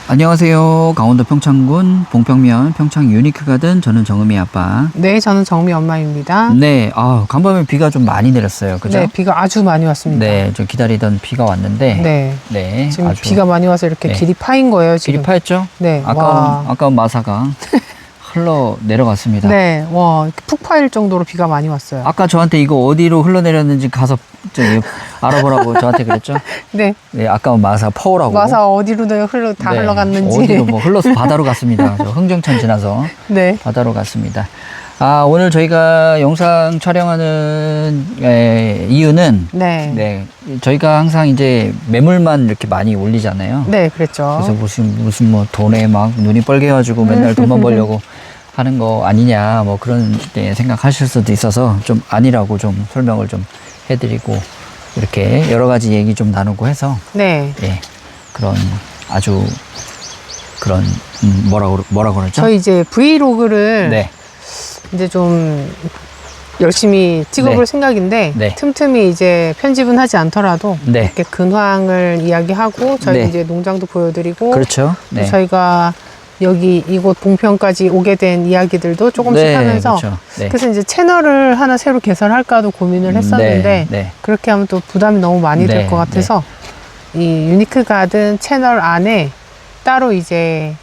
안녕하세요. 강원도 평창군 봉평면 평창 유니크가든, 저는 정음이 아빠. 네, 저는 정미 엄마입니다. 네, 간밤에 비가 좀 많이 내렸어요. 그죠? 네, 비가 아주 많이 왔습니다. 네, 저 기다리던 비가 왔는데. 네. 네, 지금 아주 비가 많이 와서 이렇게 네. 길이 파인 거예요, 지금. 길이 파였죠? 네. 아까운 마사가 흘러 내려갔습니다. 네, 와, 이렇게 푹 파일 정도로 비가 많이 왔어요. 아까 저한테 이거 어디로 흘러내렸는지 가서 저기 알아보라고 저한테 그랬죠? 네. 네, 아까운 마사 퍼오라고. 마사 어디로 다 네, 흘러갔는지. 어디로 뭐 흘러서 바다로 갔습니다. 저 흥정천 지나서 네. 바다로 갔습니다. 오늘 저희가 영상 촬영하는 이유는 네. 저희가 항상 이제 매물만 이렇게 많이 올리잖아요. 네, 그랬죠. 그래서 무슨 뭐 돈에 막 눈이 뻘개가지고 맨날 돈만 벌려고 하는 거 아니냐, 뭐 그런 생각하실 수도 있어서 좀 아니라고 좀 설명을 좀 해드리고, 이렇게 여러 가지 얘기 좀 나누고 해서 네. 그런 아주 그런 뭐라고 그러죠? 저희 이제 브이로그를 네. 이제 좀 열심히 찍어볼 네. 생각인데, 네. 틈틈이 이제 편집은 하지 않더라도 네. 이렇게 근황을 이야기하고, 저희 네. 이제 농장도 보여드리고, 그렇죠. 네. 저희가 여기 이곳 봉평까지 오게 된 이야기들도 조금씩 네, 하면서, 그렇죠. 네. 그래서 이제 채널을 하나 새로 개설할까도 고민을 했었는데, 네. 그렇게 하면 또 부담이 너무 많이 네, 될 것 같아서 이 유니크 가든 채널 안에 따로 이제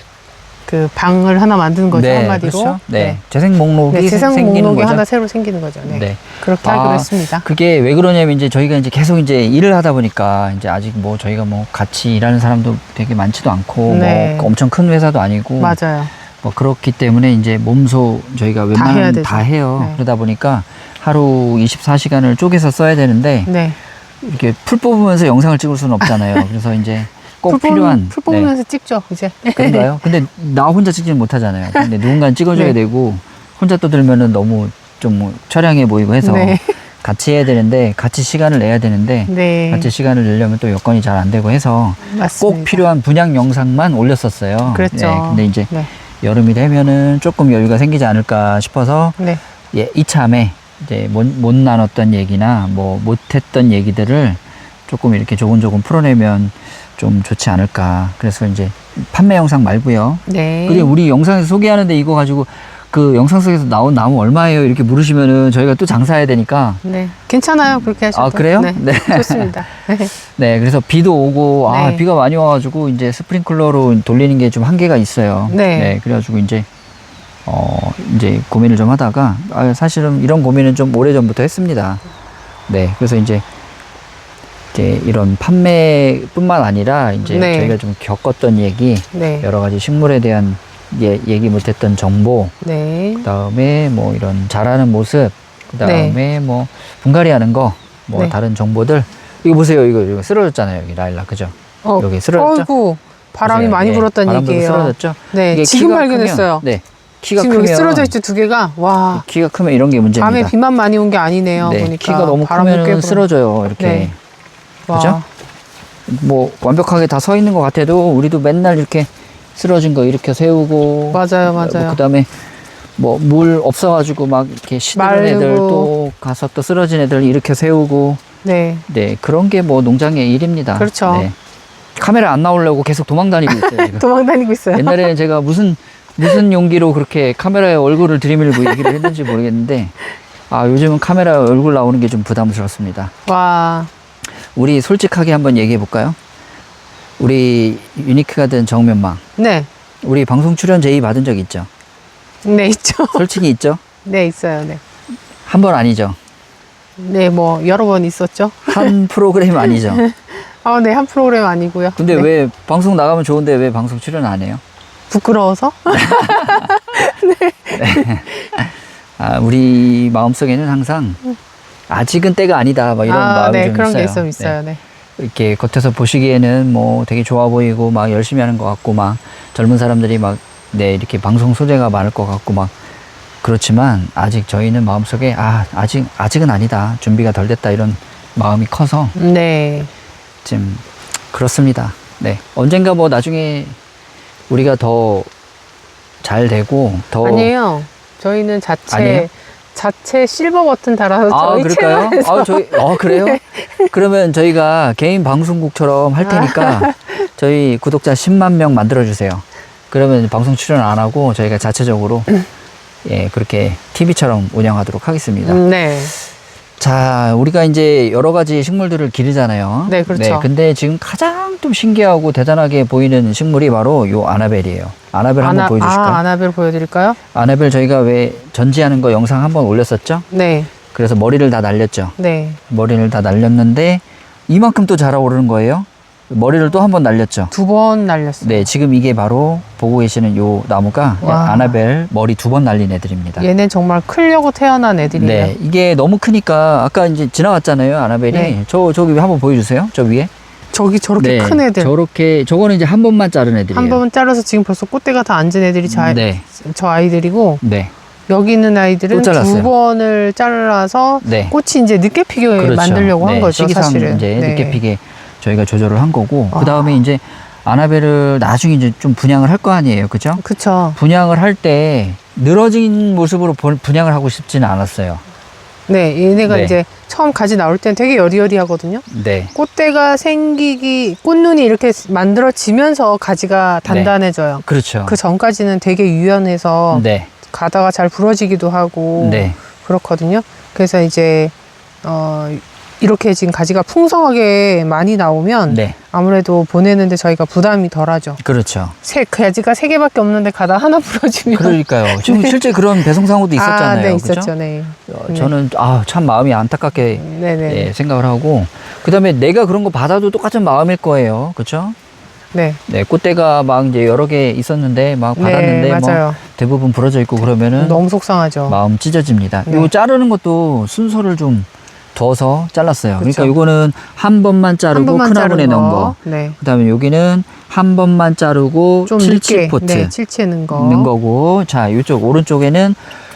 그 방을 하나 만드는 거죠, 네, 한마디로. 그렇죠. 네. 재생 목록이 네, 재생 생기는 목록이 거죠. 하나 새로 생기는 거죠. 네. 네. 그렇게 하기로 했습니다. 그게 왜 그러냐면, 이제 저희가 이제 계속 이제 일을 하다 보니까, 이제 아직 뭐 저희가 뭐 같이 일하는 사람도 되게 많지도 않고, 네. 뭐 엄청 큰 회사도 아니고, 맞아요. 뭐 그렇기 때문에 이제 몸소 저희가 해야 웬만하면 되죠. 다 해요. 네. 그러다 보니까 하루 24시간을 쪼개서 써야 되는데, 네. 이렇게 풀 뽑으면서 영상을 찍을 수는 없잖아요. 그래서 이제 꼭 필요한. 풀 뽑으면서 찍죠, 이제. 그런가요? 근데 나 혼자 찍지는 못하잖아요. 근데 누군가 찍어줘야 네. 되고, 혼자 떠들면은 너무 좀 촬영해 보이고 해서 네. 같이 해야 되는데, 같이 시간을 내야 되는데, 네. 같이 시간을 내려면 또 여건이 잘 안 되고 해서 맞습니다. 꼭 필요한 분양 영상만 올렸었어요. 그랬죠. 네, 근데 이제 네. 여름이 되면은 조금 여유가 생기지 않을까 싶어서, 네. 이참에 이제 못 나눴던 얘기나 뭐 못했던 얘기들을 조금 이렇게 조금조금 풀어내면 좀 좋지 않을까. 그래서 이제 판매 영상 말고요. 네. 그리고 우리 영상에서 소개하는데 이거 가지고 그 영상 속에서 나온 나무 얼마예요? 이렇게 물으시면은 저희가 또 장사해야 되니까. 네. 괜찮아요, 그렇게 하셔도. 그래요? 네. 네. 좋습니다. 네. 네, 그래서 비도 오고, 네. 비가 많이 와가지고 이제 스프링클러로 돌리는 게 좀 한계가 있어요. 네. 그래가지고 이제 고민을 좀 하다가, 사실은 이런 고민은 좀 오래전부터 했습니다. 네, 그래서 이제 이런 판매뿐만 아니라 이제 네. 저희가 좀 겪었던 얘기, 네. 여러 가지 식물에 대한 얘기 못했던 정보, 네. 그 다음에 뭐 이런 자라는 모습, 그 다음에 뭐 분갈이 하는 거, 뭐 네. 다른 정보들. 이거 보세요. 이거 쓰러졌잖아요. 여기 라일락. 그죠? 여기 쓰러졌죠? 어이구, 바람이 보세요. 많이 불었다는 바람 불고 얘기예요. 쓰러졌죠? 네, 이게 지금 키가 발견했어요. 크면, 네. 키가 지금 크면, 여기 쓰러져 있죠, 두 개가. 와. 키가 크면 이런 게 문제입니다. 밤에 비만 많이 온 게 아니네요. 네, 보니까. 키가 너무 바람도 꽤 크면 불어요. 쓰러져요. 이렇게. 네. 그죠? 와. 뭐 완벽하게 다 서 있는 것 같아도 우리도 맨날 이렇게 쓰러진 거 일으켜 세우고. 맞아요, 맞아요. 그 다음에 뭐 물 없어가지고 막 이렇게 시드는 애들 마르고. 또 가서 또 쓰러진 애들 일으켜 세우고. 네. 네, 그런 게 뭐 농장의 일입니다. 그렇죠. 네. 카메라 안 나오려고 계속 도망 다니고 있어요. 지금. 도망 다니고 있어요. 옛날에는 제가 무슨 용기로 그렇게 카메라에 얼굴을 들이밀고 얘기를 했는지 모르겠는데, 요즘은 카메라에 얼굴 나오는 게 좀 부담스럽습니다. 와. 우리 솔직하게 한번 얘기해 볼까요? 우리 유니크가든 정면망, 네. 우리 방송 출연 제의 받은 적 있죠? 네, 있죠. 솔직히 있죠? 네, 있어요. 네. 한 번 아니죠? 네, 뭐, 여러 번 있었죠. 한 프로그램 아니죠? 네, 한 프로그램 아니고요. 근데 네. 왜 방송 나가면 좋은데 왜 방송 출연 안 해요? 부끄러워서? 우리 마음속에는 항상 아직은 때가 아니다, 막 이런 마음이 네, 좀 그런 있어요. 게 좀 있어요. 네. 이렇게 겉에서 보시기에는 뭐 되게 좋아 보이고 막 열심히 하는 것 같고 막 젊은 사람들이 막 이렇게 방송 소재가 많을 것 같고 막 그렇지만 아직 저희는 마음속에 아직은 아니다, 준비가 덜 됐다, 이런 마음이 커서 네. 좀 그렇습니다. 네, 언젠가 뭐 나중에 우리가 더 잘 되고 더 아니에요. 저희는 아니에요? 자체 실버 버튼 달아서 아, 저희 그럴까요? 채널에서 그래요? 그러면 저희가 개인 방송국처럼 할 테니까 저희 구독자 10만 명 만들어주세요. 그러면 방송 출연 안 하고 저희가 자체적으로 예, 그렇게 TV처럼 운영하도록 하겠습니다. 네. 자, 우리가 이제 여러 가지 식물들을 기르잖아요. 네, 그렇죠. 근데 지금 가장 좀 신기하고 대단하게 보이는 식물이 바로 요 아나벨이에요. 아나벨 한번 보여주실까요? 아나벨 보여드릴까요? 아나벨 저희가 왜 전지하는 거 영상 한번 올렸었죠? 네. 그래서 머리를 다 날렸죠. 네. 머리를 다 날렸는데 이만큼 또 자라오르는 거예요. 머리를 또 한 번 날렸죠. 2번 날렸어요. 네, 지금 이게 바로 보고 계시는 요 나무가 와. 아나벨 머리 2번 날린 애들입니다. 얘는 정말 크려고 태어난 애들이에요. 네, 이게 너무 크니까 아까 이제 지나갔잖아요, 아나벨이. 네. 저기 한번 보여주세요. 저 위에. 저기 저렇게 네, 큰 애들. 저렇게 저거는 이제 한 번만 자른 애들이에요. 한 번 자라서 지금 벌써 꽃대가 다 앉은 애들이 네, 저 아이들이고, 네, 여기 있는 아이들은 또 잘랐어요. 2번을 잘라서 네. 꽃이 이제 늦게 피게 그렇죠. 만들려고 한 네, 거죠, 시기상 사실은. 이제 네. 늦게 피게 저희가 조절을 한 거고, 아. 그 다음에 이제 아나벨을 나중에 이제 좀 분양을 할 거 아니에요, 그죠? 그쵸. 분양을 할 때 늘어진 모습으로 분양을 하고 싶지는 않았어요. 네, 얘네가 네. 이제 처음 가지 나올 때는 되게 여리여리하거든요. 네, 꽃대가 꽃눈이 이렇게 만들어지면서 가지가 단단해져요. 그렇죠. 그 전까지는 되게 유연해서 네, 가다가 잘 부러지기도 하고 네, 그렇거든요. 그래서 이제 이렇게 지금 가지가 풍성하게 많이 나오면 네, 아무래도 보내는데 저희가 부담이 덜하죠. 그렇죠. 가지가 3개밖에 없는데 가다 하나 부러지면 그러니까요. 지금 실제 그런 배송 사고도 있었잖아요. 네, 그죠? 있었죠. 네. 저는 참 마음이 안타깝게 네네. 예, 생각을 하고, 그다음에 내가 그런 거 받아도 똑같은 마음일 거예요. 그렇죠? 네. 네, 꽃대가 막 이제 여러 개 있었는데 막 받았는데 네, 뭐 맞아요. 대부분 부러져 있고 그러면은 너무 속상하죠. 마음 찢어집니다. 네. 요 자르는 것도 순서를 좀 둬서 잘랐어요. 그쵸. 그러니까 요거는 한 번만 한 자르고 번만 큰 자른 화분에 넣은 거. 네. 그다음에 여기는 한 번만 자르고 좀 7치포트 네, 7치는 거. 넣는 거고, 자, 이쪽 오른쪽에는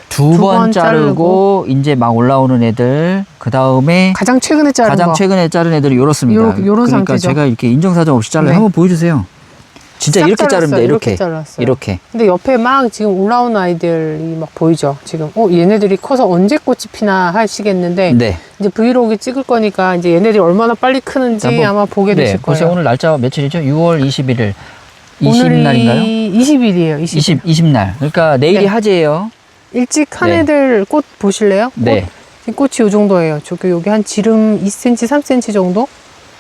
두 번 자르고 이제 막 올라오는 애들, 그 다음에 가장 최근에 자른 가장 거. 최근에 자른 애들이 요렇습니다. 요런 그러니까 상태죠. 제가 이렇게 인정사정 없이 잘라요. 네. 한번 보여주세요. 진짜 싹 이렇게 잘랐어요. 자릅니다. 이렇게. 잘랐어요. 이렇게. 근데 옆에 막 지금 올라오는 아이들이 막 보이죠. 지금 얘네들이 커서 언제 꽃이 피나 하시겠는데 네. 이제 브이로그 찍을 거니까 이제 얘네들이 얼마나 빨리 크는지 한번, 아마 보게 네, 되실 보세요. 거예요. 오늘 날짜 며칠이죠? 6월 21일. 오늘이 20날인가요? 20일이에요. 20일. 20날. 그러니까 내일이 네. 하재예요. 일찍 한 네. 애들 꽃 보실래요? 네. 지금 꽃이 요 정도예요. 여기 한 지름 2cm, 3cm 정도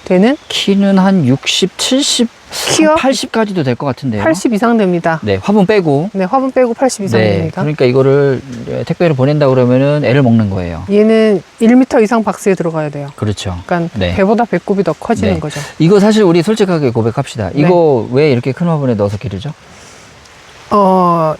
되는 키는 한 60, 70, 키요? 80까지도 될 것 같은데요. 80 이상 됩니다. 네, 화분 빼고. 네, 화분 빼고 80 이상 네, 됩니다. 그러니까 이거를 택배로 보낸다 그러면은 애를 먹는 거예요. 얘는 1m 이상 박스에 들어가야 돼요. 그렇죠. 그러니까 네. 배보다 배꼽이 더 커지는 네. 거죠. 이거 사실 우리 솔직하게 고백합시다. 이거 왜 이렇게 큰 화분에 넣어서 기르죠?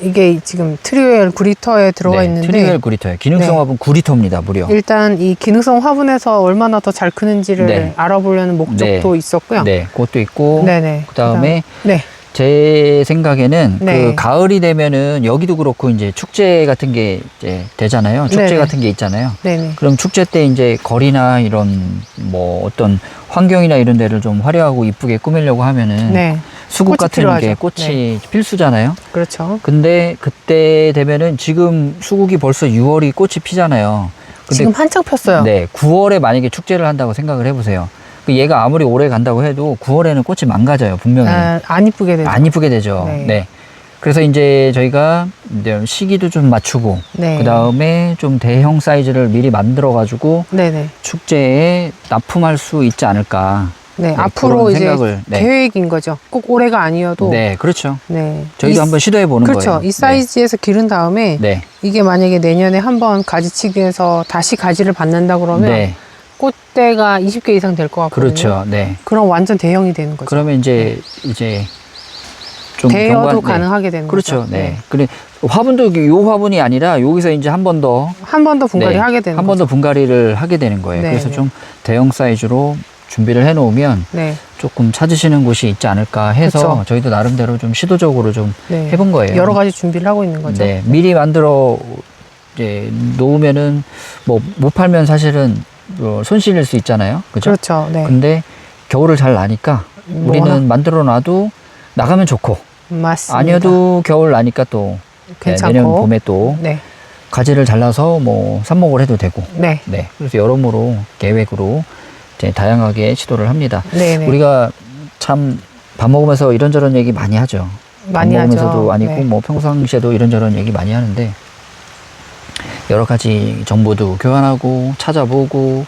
이게 지금 트리웰 구리터에 들어가 네, 있는데 트리웰 구리터예요. 기능성 네. 화분 구리터입니다, 무려. 일단 이 기능성 화분에서 얼마나 더 잘 크는지를 네. 알아보려는 목적도 네. 있었고요. 네, 그것도 있고. 네네. 그다음에 네. 제 생각에는 네. 그 가을이 되면은 여기도 그렇고 이제 축제 같은 게 이제 되잖아요. 축제 네네. 같은 게 있잖아요. 네네. 그럼 축제 때 이제 거리나 이런 뭐 어떤 환경이나 이런 데를 좀 화려하고 이쁘게 꾸미려고 하면은 네. 수국 꽃이 같은 필요하죠. 게 꽃이 필수잖아요. 그렇죠. 근데 그때 되면은 지금 수국이 벌써 6월이 꽃이 피잖아요. 근데 지금 한창 폈어요. 네, 9월에 만약에 축제를 한다고 생각을 해보세요. 그 얘가 아무리 오래 간다고 해도 9월에는 꽃이 망가져요, 분명히. 안 이쁘게 되죠. 안 이쁘게 되죠. 네. 네. 그래서 이제 저희가 이제 시기도 좀 맞추고, 네. 그 다음에 좀 대형 사이즈를 미리 만들어가지고 네네. 축제에 납품할 수 있지 않을까. 네. 네, 앞으로 그런 이제 생각을, 네. 계획인 거죠. 꼭 올해가 아니어도. 네, 그렇죠. 네. 저희도 한번 시도해 보는 그렇죠. 거예요. 이 사이즈에서 기른 다음에 네. 이게 만약에 내년에 한번 가지치기해서 다시 가지를 받는다 그러면 네. 꽃대가 20개 이상 될 것 같거든요. 그렇죠. 네. 그럼 완전 대형이 되는 거죠. 그러면 이제 좀 대여도 경관- 가능하게 되는 그렇죠. 거죠. 네. 그래 화분도 요 화분이 아니라 여기서 이제 한 번 더 한 번 더 분갈이 하게 되는 한 번 거죠. 더 분갈이를 하게 되는 거예요. 네, 그래서 네. 좀 대형 사이즈로 준비를 해 놓으면 네. 조금 찾으시는 곳이 있지 않을까 해서 그쵸. 저희도 나름대로 좀 시도적으로 좀 네. 해본 거예요. 여러 가지 준비를 하고 있는 거죠. 네, 미리 만들어 이제 놓으면은 뭐 못 팔면 사실은 손실일 수 있잖아요. 그죠? 그렇죠. 네. 근데 겨울을 잘 나니까 우리는 만들어 놔도 나가면 좋고 맞습니다. 아니어도 겨울 나니까 또 네, 괜찮고. 내년 봄에 또 네. 가지를 잘라서 뭐 삽목을 해도 되고. 네. 네. 그래서 여러모로 계획으로 이제 다양하게 시도를 합니다. 네네. 우리가 참 밥 먹으면서 이런저런 얘기 많이 하죠. 많이 밥 하죠. 먹으면서도 아니고 네. 뭐 평상시에도 이런저런 얘기 많이 하는데 여러 가지 정보도 교환하고 찾아보고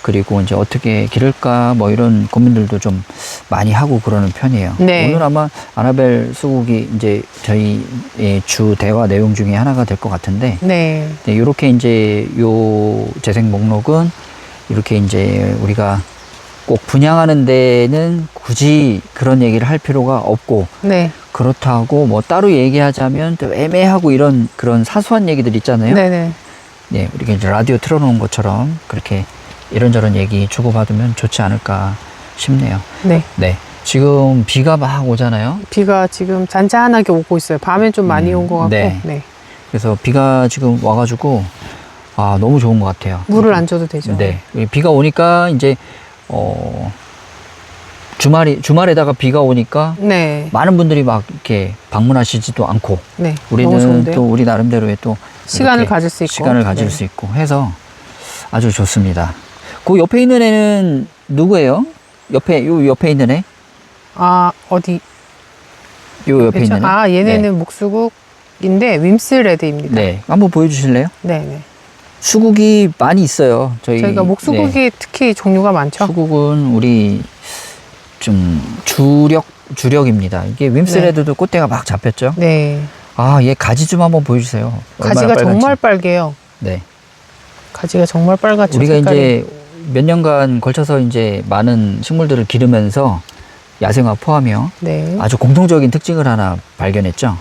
그리고 이제 어떻게 기를까 뭐 이런 고민들도 좀 많이 하고 그러는 편이에요. 네. 오늘 아마 아나벨 수국이 이제 저희의 주 대화 내용 중에 하나가 될 것 같은데 네. 네, 이렇게 이제 요 재생 목록은 이렇게 이제 우리가 꼭 분양하는 데는 굳이 그런 얘기를 할 필요가 없고 네. 그렇다고 뭐 따로 얘기하자면 또 애매하고 이런 그런 사소한 얘기들 있잖아요. 네네. 네, 우리가 이제 라디오 틀어놓은 것처럼 그렇게 이런저런 얘기 주고받으면 좋지 않을까 싶네요. 네. 네, 지금 비가 막 오잖아요. 비가 지금 잔잔하게 오고 있어요. 밤엔 좀 많이 온 것 같고. 네. 네. 그래서 비가 지금 와가지고 아 너무 좋은 것 같아요. 물을 안 줘도 되죠. 네, 비가 오니까 이제 주말에다가 비가 오니까 네. 많은 분들이 막 이렇게 방문하시지도 않고 네. 너무 우리는 좋은데요. 또 우리 나름대로의 또 시간을 이렇게 가질 수 있고. 시간을 가질 네. 수 있고 해서 아주 좋습니다. 그 옆에 있는 애는 누구예요? 요 옆에 있는 애? 아, 어디? 요 옆에 그렇죠? 있는 애? 아, 얘네는 목수국인데 윈스레드입니다. 네, 한번 보여주실래요? 네, 네. 수국이 많이 있어요. 저희가 목수국이 네, 특히 종류가 많죠. 수국은 우리 좀 주력입니다. 이게 윈스레드도 꽃대가 막 잡혔죠. 네. 아, 얘 가지 좀 한번 보여주세요. 얼마나 가지가 빨간지. 정말 빨개요. 네. 가지가 정말 빨갛죠. 우리가 색깔이. 이제 몇 년간 걸쳐서 이제 많은 식물들을 기르면서 야생화 포함이요. 네. 아주 공통적인 특징을 하나 발견했죠.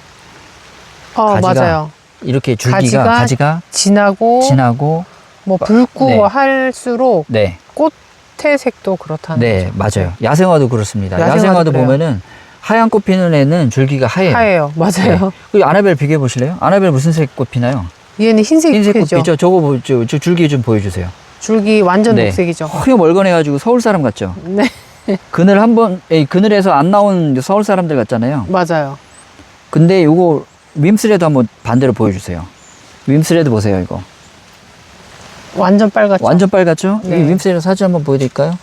가지가 맞아요. 이렇게 줄기가 가지가 진하고 뭐 붉고 네. 할수록 네, 꽃의 색도 그렇다는 네, 거죠. 맞아요. 야생화도 그렇습니다. 야생화도 야생화도 그래요. 보면은 하얀 꽃 피는 애는 줄기가 하얘요. 하얘요. 맞아요. 그 아나벨 비교해 보실래요? 아나벨 무슨 색 꽃 피나요? 얘는 흰색 흰색 꽃 피죠. 피죠. 저거 저 줄기 좀 보여주세요. 줄기 완전 네. 녹색이죠. 허여 멀건해가지고 서울 사람 같죠? 네. 그늘에서 안 나온 서울 사람들 같잖아요. 맞아요. 근데 요거 윈스레드 한번 반대로 보여주세요. 윈스레드 보세요, 이거. 완전 빨갛죠. 완전 빨갛죠? 네. 이 윈스레드 사진 한번 보여드릴까요?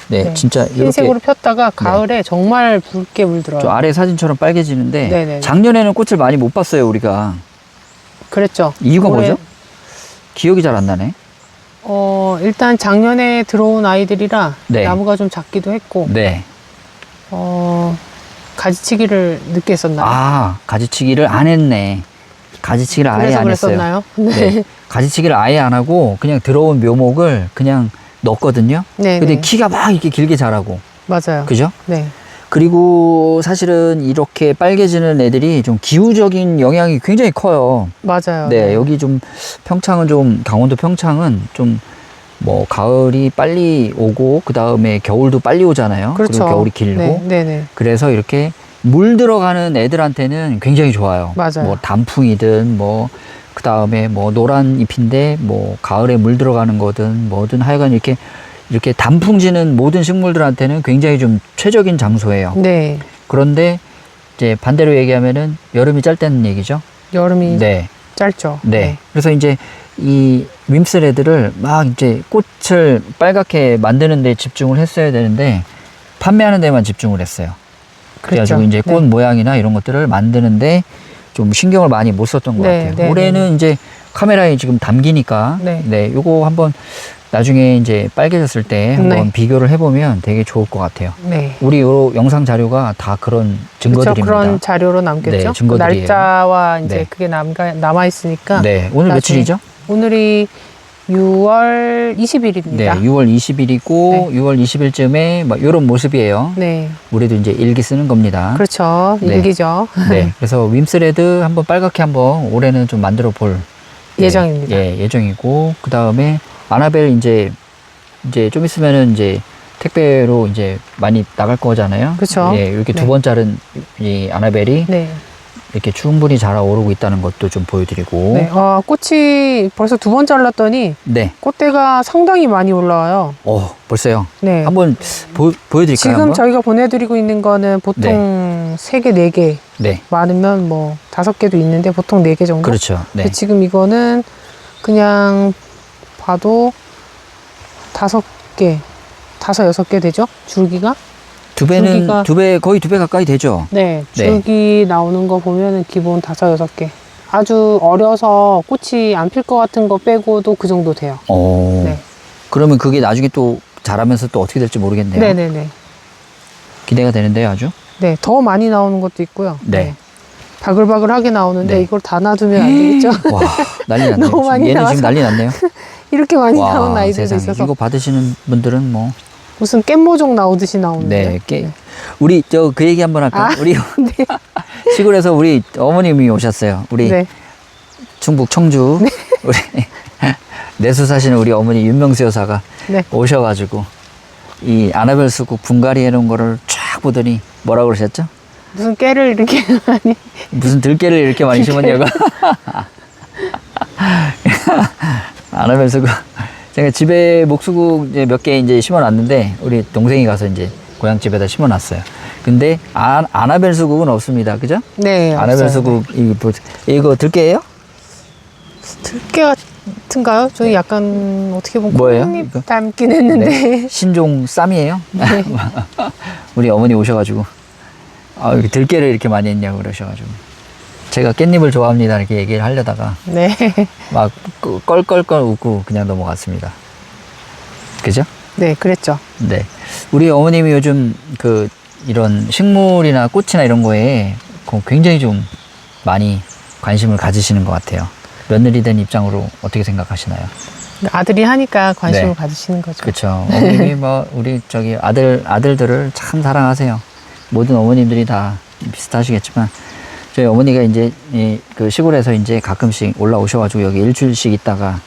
네, 네. 진짜 이렇게 흰색으로 폈다가 가을에 정말 붉게 물들어요. 저 아래 사진처럼 빨개지는데 네네. 작년에는 꽃을 많이 못 봤어요, 우리가. 그랬죠. 이유가 올해, 뭐죠? 기억이 잘 안 나네. 일단 작년에 들어온 아이들이라 네. 나무가 좀 작기도 했고, 네. 가지치기를 늦게 했었나요? 아, 가지치기를 안 했네. 가지치기를 아예 그래서 안 했어요. 그랬었나요? 네. 가지치기를 아예 안 하고 그냥 들어온 묘목을 그냥 넣었거든요. 네. 근데 네. 키가 막 이렇게 길게 자라고. 맞아요. 그죠? 네. 그리고 사실은 이렇게 빨개지는 애들이 좀 기후적인 영향이 굉장히 커요. 맞아요. 네, 여기 좀 평창은 좀 강원도 평창은 좀 뭐 가을이 빨리 오고 그 다음에 겨울도 빨리 오잖아요. 그렇죠. 그리고 겨울이 길고. 네. 네네. 그래서 이렇게 물 들어가는 애들한테는 굉장히 좋아요. 맞아요. 뭐 단풍이든 뭐 그 다음에 뭐 노란 잎인데 뭐 가을에 물 들어가는 거든 뭐든 하여간 이렇게 단풍지는 모든 식물들한테는 굉장히 좀 최적인 장소예요. 네. 그런데 이제 반대로 얘기하면은 여름이 짧다는 얘기죠. 여름이 네. 짧죠. 네. 그래서 이제 이 윈스레드를 막 이제 꽃을 빨갛게 만드는 데 집중을 했어야 되는데 판매하는 데만 집중을 했어요. 그래가지고 그랬죠. 이제 꽃 네. 모양이나 이런 것들을 만드는데 좀 신경을 많이 못 썼던 것 네, 같아요. 네, 올해는 이제 카메라에 지금 담기니까 네. 요거 한번 나중에 이제 빨개졌을 때 한번 네. 비교를 해보면 되게 좋을 것 같아요. 네. 우리 요 영상 자료가 다 그런 그렇죠. 증거들입니다. 그런 자료로 남겠죠. 네, 증거들이에요. 날짜와 이제 네. 그게 남아 있으니까. 네, 오늘 나중에 며칠이죠? 오늘이 6월 20일입니다. 네, 6월 20일이고 네. 6월 20일쯤에 뭐 이런 모습이에요. 네. 우리도 이제 일기 쓰는 겁니다. 그렇죠. 네. 일기죠. 네, 그래서 윈스레드 한번 빨갛게 한번 올해는 좀 만들어 볼 예정입니다. 예정이고 그 다음에 아나벨 이제 좀 있으면은 이제 택배로 이제 많이 나갈 거잖아요. 그쵸. 예, 이렇게 네. 두 번 자른 이 아나벨이 네. 이렇게 충분히 자라오르고 있다는 것도 좀 보여드리고. 네. 꽃이 벌써 2번 잘랐더니 네. 꽃대가 상당히 많이 올라와요. 벌써요. 네. 한번 보여드릴까요? 지금 한번? 저희가 보내드리고 있는 거는 보통 3개, 4개. 네. 많으면 뭐 5개도 있는데 보통 4개 정도? 그렇죠. 네. 근데 지금 이거는 그냥 봐도 5개, 6개 되죠? 줄기가? 줄기가- 거의 2배 가까이 되죠. 네, 네. 줄기 나오는 거 보면은 기본 5, 6개. 아주 어려서 꽃이 안 필 것 같은 거 빼고도 그 정도 돼요. 네. 그러면 그게 나중에 또 자라면서 또 어떻게 될지 모르겠네요. 네네네. 기대가 되는데요, 아주. 네, 더 많이 나오는 것도 있고요. 네. 바글바글하게 나오는데 네. 이걸 다 놔두면 안 되겠죠? 와, 난리 났네요. 너무 많이 얘는 나와서. 지금 난리 났네요. 이렇게 많이 와, 나온 아이들도 세상에. 있어서 이거 받으시는 분들은 뭐. 무슨 깻모종 나오듯이 나오는데. 네. 우리 그 얘기 한번 할까요? 우리 네. 시골에서 우리 어머님이 오셨어요. 우리 네. 충북 청주 우리 내수 사시는 우리 어머니 윤명수 여사가 네. 오셔가지고 이 아나벨 수국 분갈이 해놓은 거를 쫙 보더니 뭐라고 그러셨죠? 무슨 깨를 이렇게 많이. 무슨 들깨를 이렇게 많이 심었냐고. 아나벨 수국 제가 집에 목수국 이제 몇 개 이제 심어놨는데 우리 동생이 가서 이제 고향집에다 심어놨어요. 근데 아나벨 수국은 없습니다. 그죠? 네. 아나벨 없어요. 수국 이거 들깨예요? 들깨 같은가요? 저희 약간 어떻게 보면 뭐예요? 콩잎 이거? 닮긴 했는데. 네. 신종 쌈이에요? 네. 우리 어머니 오셔가지고 이렇게 들깨를 이렇게 많이 했냐고 그러셔가지고 제가 깻잎을 좋아합니다 이렇게 얘기를 하려다가 네. 막 껄껄껄 웃고 그냥 넘어갔습니다. 그죠? 네, 그랬죠. 네. 우리 어머님이 요즘 이런 식물이나 꽃이나 이런 거에 굉장히 좀 많이 관심을 가지시는 것 같아요. 며느리 된 입장으로 어떻게 생각하시나요? 아들이 하니까 관심을 네. 가지시는 거죠. 그렇죠. 어머님이 우리 아들들을 참 사랑하세요. 모든 어머님들이 다 비슷하시겠지만 저희 어머니가 이제 그 시골에서 이제 가끔씩 올라오셔가지고 여기 일주일씩 있다가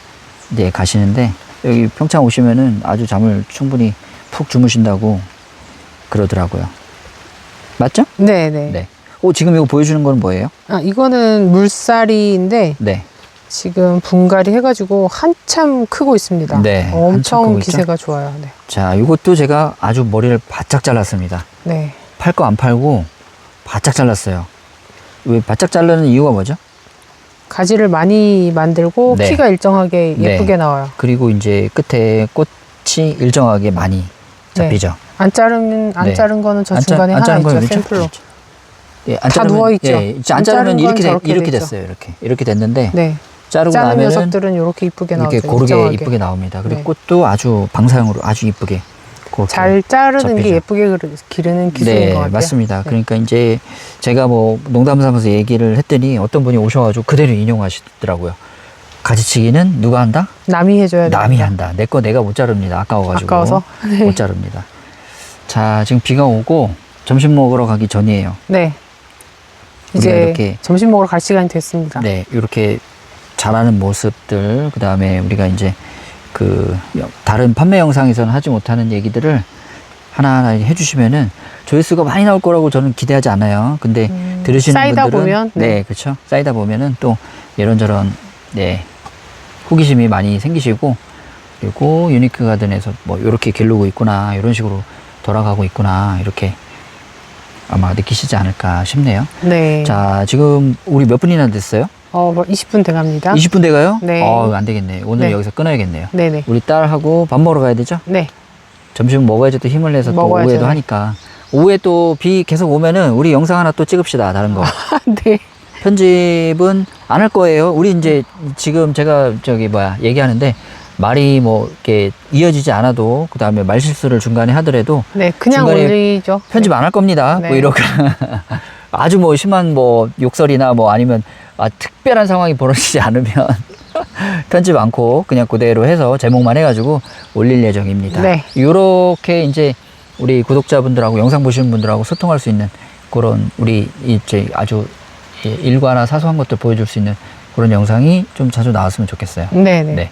이제 가시는데 여기 평창 오시면은 아주 잠을 충분히 푹 주무신다고 그러더라고요. 맞죠? 네, 네. 네. 지금 이거 보여주는 건 뭐예요? 이거는 물살이인데 네. 지금 분갈이 해가지고 한참 크고 있습니다. 네, 한참 엄청 크고 있죠? 기세가 좋아요. 네. 자, 이것도 제가 아주 머리를 바짝 잘랐습니다. 네. 팔 거 안 팔고 바짝 잘랐어요. 왜 바짝 자르는 이유가 뭐죠? 가지를 많이 만들고 네. 키가 일정하게 네. 예쁘게 나와요. 그리고 이제 끝에 꽃이 일정하게 많이 잡히죠. 안 자른 네. 거는 저 안 자- 중간에 안 하나 자른 있죠. 거는 있죠? 샘플로. 있죠. 예, 안 다 자르면- 누워있죠. 예, 이제 안 안 자르면 자른 건 저렇게 이렇게 돼 있죠. 됐어요. 이렇게 됐는데 네. 자르고 자른 나면은 녀석들은 이렇게 이쁘게 나오죠. 이렇게 고르게 일정하게. 이쁘게 나옵니다. 그리고 네. 꽃도 아주 방사형으로 아주 이쁘게 그렇게 잘 자르는 잡히죠. 게 예쁘게 기르는 기술인 네, 것 같아요. 맞습니다. 네. 그러니까 이제 제가 뭐 농담 삼아서 얘기를 했더니 어떤 분이 오셔가지고 그대로 인용하시더라고요. 가지치기는 누가 한다? 남이 해줘야 돼요. 남이 한다. 내 거 내가 못 자릅니다. 아까워가지고. 아까워서? 네. 못 자릅니다. 자, 지금 비가 오고 점심 먹으러 가기 전이에요. 네. 우리가 이제 이렇게 점심 먹으러 갈 시간이 됐습니다. 네, 이렇게 자라는 모습들, 그 다음에 우리가 이제 다른 판매 영상에서는 하지 못하는 얘기들을 하나하나 해주시면은 조회수가 많이 나올 거라고 저는 기대하지 않아요. 근데 들으시는 쌓이다 분들은 보면, 네, 네. 그렇죠. 쌓이다 보면은 또 이런저런 호기심이 많이 생기시고 그리고 유니크 가든에서 뭐 이렇게 기르고 있구나 이런 식으로 돌아가고 있구나 이렇게 아마 느끼시지 않을까 싶네요. 네. 자, 지금 우리 몇 분이나 됐어요? 뭐 20분 돼갑니다. 20분 돼가요? 네. 안 되겠네. 오늘 네. 여기서 끊어야겠네요. 네네. 우리 딸하고 밥 먹으러 가야 되죠? 네. 점심 먹어야지 또 힘을 내서 또 먹어야죠. 오후에도 하니까. 오후에 또 비 계속 오면은 우리 영상 하나 또 찍읍시다. 다른 거. 네. 편집은 안 할 거예요. 우리 이제 지금 제가 얘기하는데 말이 뭐 이렇게 이어지지 않아도 그 다음에 말 실수를 중간에 하더라도 네. 그냥 중간에 올리죠. 편집 안 할 겁니다. 네. 뭐 이렇게 아주 뭐 심한 뭐 욕설이나 뭐 아니면 특별한 상황이 벌어지지 않으면 편집 않고 그냥 그대로 해서 제목만 해가지고 올릴 예정입니다. 네. 요렇게 이제 우리 구독자분들하고 영상 보시는 분들하고 소통할 수 있는 그런 우리 이제 아주 일과나 사소한 것들 보여줄 수 있는 그런 영상이 좀 자주 나왔으면 좋겠어요. 네네. 네.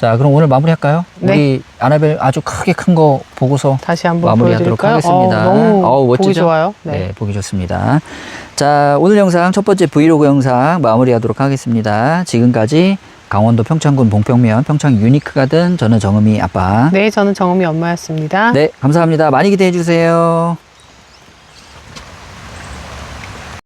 자, 그럼 오늘 마무리할까요? 네. 우리 아나벨 아주 크게 큰 거 보고서 다시 한번 마무리하도록 보여드릴까요? 하겠습니다. 너무 멋지죠? 보기 좋아요. 네. 네, 보기 좋습니다. 자, 오늘 영상 첫 번째 브이로그 영상 마무리하도록 하겠습니다. 지금까지 강원도 평창군 봉평면 평창 유니크가든 저는 정음이 아빠. 네, 저는 정음이 엄마였습니다. 네, 감사합니다. 많이 기대해 주세요.